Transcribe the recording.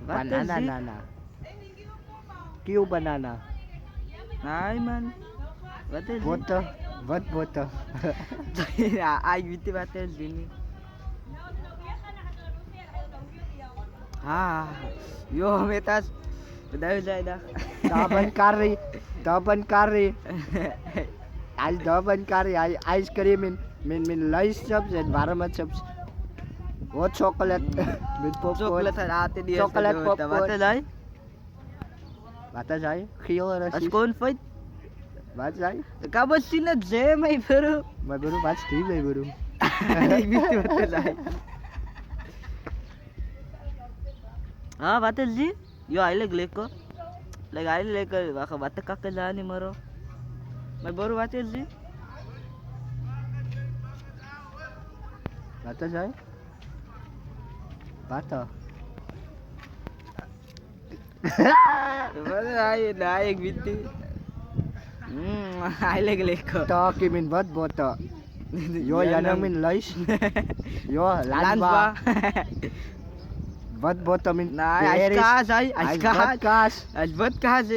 Banana, nana. Cue banana. Nein, Mann. Was ist Butter. What butter? Ai, was ist denn? Ah, yo, metas. Dah. Daban curry. Daban curry. As daban curry. Ice cream in Lays chips and Barama chips. What chocolate? With popcorn. Chocolate ate dia. Chocolate popcorn. What is that? Wat is hij? Geel As racistisch. confit. Wat is hij? Kabas sina jam ay pero. Maar bro, wat is die mee bro? Ai, what is that? Ah, what is this? Yo, I like ko. Like I like baka bata kakazani maro. My bro, what is this? Wat is hij? Water. Ay, naik biti. I like ko. Taki min wat butter. Yo, yan ang min Lays. Yo, Lans lanba. ba? Wat butter min Nah, ice kas ay, ice kas. Wat kas. As what kas